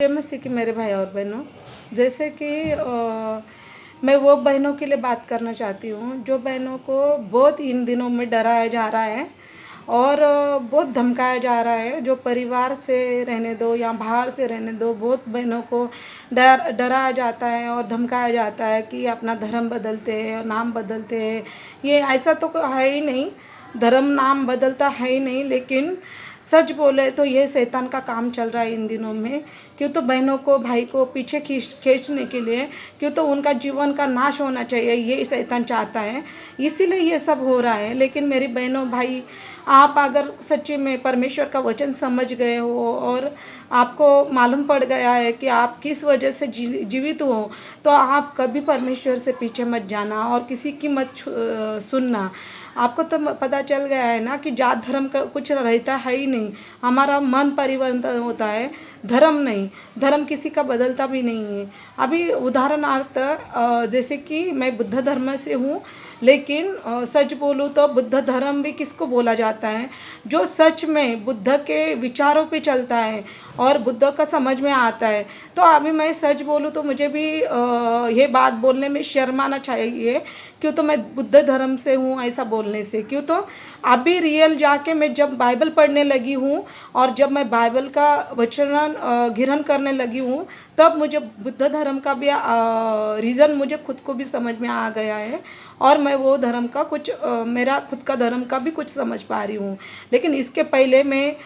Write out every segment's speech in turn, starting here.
जय मसीह की मेरे भाई और बहनों, जैसे कि मैं वो बहनों के लिए बात करना चाहती हूँ जो बहनों को बहुत इन दिनों में डराया जा रहा है और बहुत धमकाया जा रहा है। जो परिवार से रहने दो या बाहर से रहने दो, बहुत बहनों को डराया जाता है और धमकाया जाता है कि अपना धर्म बदलते हैं और नाम बदलते हैं। ये ऐसा तो है ही नहीं, धर्म नाम बदलता है ही नहीं, लेकिन सच बोले तो ये शैतान का काम चल रहा है इन दिनों में। क्यों तो बहनों को भाई को पीछे खींचने के लिए, क्यों तो उनका जीवन का नाश होना चाहिए, ये शैतान चाहता है, इसीलिए ये सब हो रहा है। लेकिन मेरी बहनों भाई, आप अगर सच्ची में परमेश्वर का वचन समझ गए हो और आपको मालूम पड़ गया है कि आप किस वजह से जीवित हो, तो आप कभी परमेश्वर से पीछे मत जाना और किसी की मत सुनना। आपको तो पता चल गया है ना कि जात धर्म का कुछ रहता है ही नहीं। हमारा मन परिवर्तन होता है, धर्म नहीं। धर्म किसी का बदलता भी नहीं है। अभी उदाहरणार्थ जैसे कि मैं बुद्ध धर्म से हूँ, लेकिन सच बोलूँ तो बुद्ध धर्म भी किसको बोला जाता है? जो सच में बुद्ध के विचारों पे चलता है और बुद्ध का समझ में आता है। तो अभी मैं सच बोलूँ तो मुझे भी ये बात बोलने में शर्माना चाहिए, क्यों तो मैं बुद्ध धर्म से हूँ ऐसा बोलने से। क्यों तो अभी रियल जाके मैं जब बाइबल पढ़ने लगी हूँ और जब मैं बाइबल का वचन ग्रहण करने लगी हूँ, तब मुझे बुद्ध धर्म का भी रीज़न मुझे खुद को भी समझ में आ गया है और मैं वो धर्म का कुछ मेरा खुद का धर्म का भी कुछ समझ पा रही हूँ। लेकिन इसके पहले मैं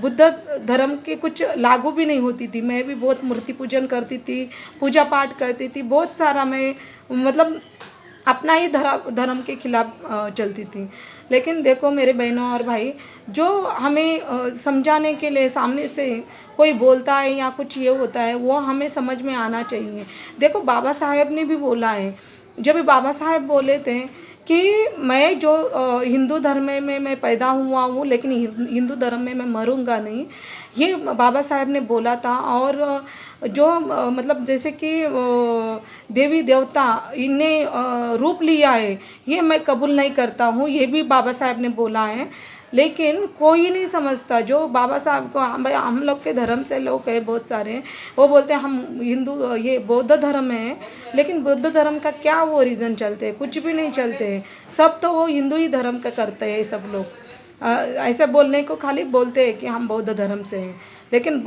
बुद्ध धर्म के कुछ लागू भी नहीं होती थी। मैं भी बहुत मूर्ति पूजन करती थी, पूजा पाठ करती थी, बहुत सारा मैं मतलब अपना ही धर्म के खिलाफ चलती थी। लेकिन देखो मेरे बहनों और भाई, जो हमें समझाने के लिए सामने से कोई बोलता है या कुछ ये होता है, वो हमें समझ में आना चाहिए। देखो बाबा साहेब ने भी बोला है, जब बाबा साहेब बोले थे कि मैं जो हिंदू धर्म में मैं पैदा हुआ हूँ, लेकिन हिंदू धर्म में मैं मरूंगा नहीं, ये बाबा साहेब ने बोला था। और जो मतलब जैसे कि देवी देवता इनने रूप लिया है, ये मैं कबूल नहीं करता हूँ, ये भी बाबा साहेब ने बोला है। लेकिन कोई नहीं समझता जो बाबा साहब को। हम लोग के धर्म से लोग हैं बहुत सारे, वो बोलते हैं हम हिंदू ये बौद्ध धर्म है, लेकिन बौद्ध धर्म का क्या वो रीज़न चलते हैं? कुछ भी नहीं चलते हैं। सब तो वो हिंदू ही धर्म का करते हैं सब लोग। ऐसे बोलने को खाली बोलते हैं कि हम बौद्ध धर्म से हैं, लेकिन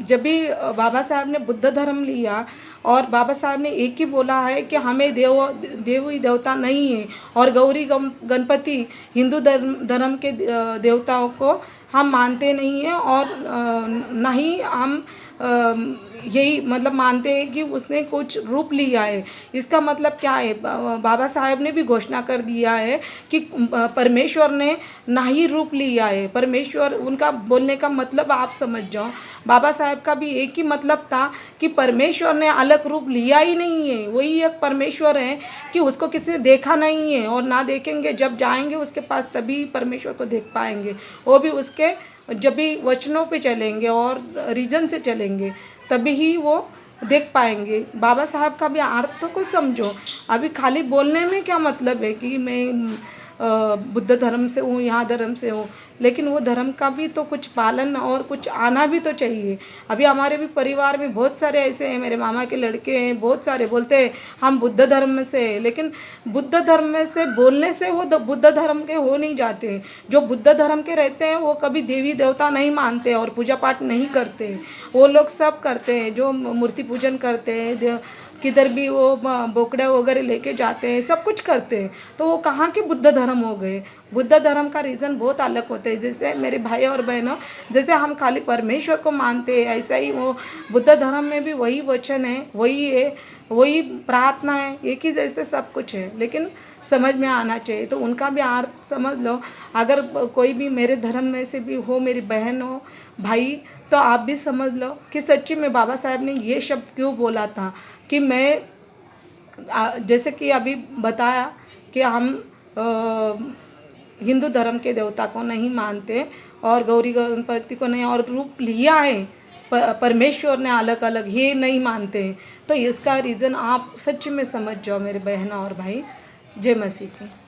जब भी बाबा साहब ने बुद्ध धर्म लिया और बाबा साहब ने एक ही बोला है कि हमें देवी देवता नहीं है और गौरी गणपति हिंदू धर्म के देवताओं को हम मानते नहीं हैं और ना ही हम यही मतलब मानते हैं कि उसने कुछ रूप लिया है। इसका मतलब क्या है? बाबा साहेब ने भी घोषणा कर दिया है कि परमेश्वर ने ना ही रूप लिया है। परमेश्वर, उनका बोलने का मतलब आप समझ जाओ, बाबा साहेब का भी एक ही मतलब था कि परमेश्वर ने अलग रूप लिया ही नहीं है। वही एक परमेश्वर है कि उसको किसी ने देखा नहीं है और ना देखेंगे। जब जाएंगे उसके पास तभी परमेश्वर को देख पाएंगे, वो भी उसके जब भी वचनों पे चलेंगे और रीजन से चलेंगे तभी ही वो देख पाएंगे। बाबा साहब का भी अर्थ तो कुछ समझो। अभी खाली बोलने में क्या मतलब है कि मैं बुद्ध धर्म से हूँ, यहाँ धर्म से हूँ, लेकिन वो धर्म का भी तो कुछ पालन और कुछ आना भी तो चाहिए। अभी हमारे भी परिवार में बहुत सारे ऐसे हैं, मेरे मामा के लड़के हैं, बहुत सारे बोलते हैं हम बुद्ध धर्म में से हैं, लेकिन बुद्ध धर्म में से बोलने से वो बुद्ध धर्म के हो नहीं जाते हैं। जो बुद्ध धर्म के रहते हैं वो कभी देवी देवता नहीं मानते और पूजा पाठ नहीं करते। वो लोग सब करते हैं, जो मूर्ति पूजन करते हैं, किधर भी वो बोकड़े वगैरह लेके जाते हैं, सब कुछ करते हैं। तो वो कहाँ के बुद्ध धर्म हो गए? बुद्ध धर्म का रीज़न बहुत अलग होते हैं। जैसे मेरे भाई और बहनों, जैसे हम खाली परमेश्वर को मानते हैं, ऐसा ही वो बुद्ध धर्म में भी वही वचन है, वही है, वही प्रार्थना है, एक ही जैसे सब कुछ है। लेकिन समझ में आना चाहिए, तो उनका भी अर्थ समझ लो। अगर कोई भी मेरे धर्म में से भी हो, मेरी बहन हो, भाई, तो आप भी समझ लो कि सच्ची में बाबा साहब ने ये शब्द क्यों बोला था कि मैं जैसे कि अभी बताया कि हम हिंदू धर्म के देवता को नहीं मानते और गौरी गणपति को नहीं, और रूप लिया है परमेश्वर ने अलग अलग, ये नहीं मानते हैं। तो इसका रीज़न आप सच में समझ जाओ मेरे बहनों और भाई। जय मसीह की।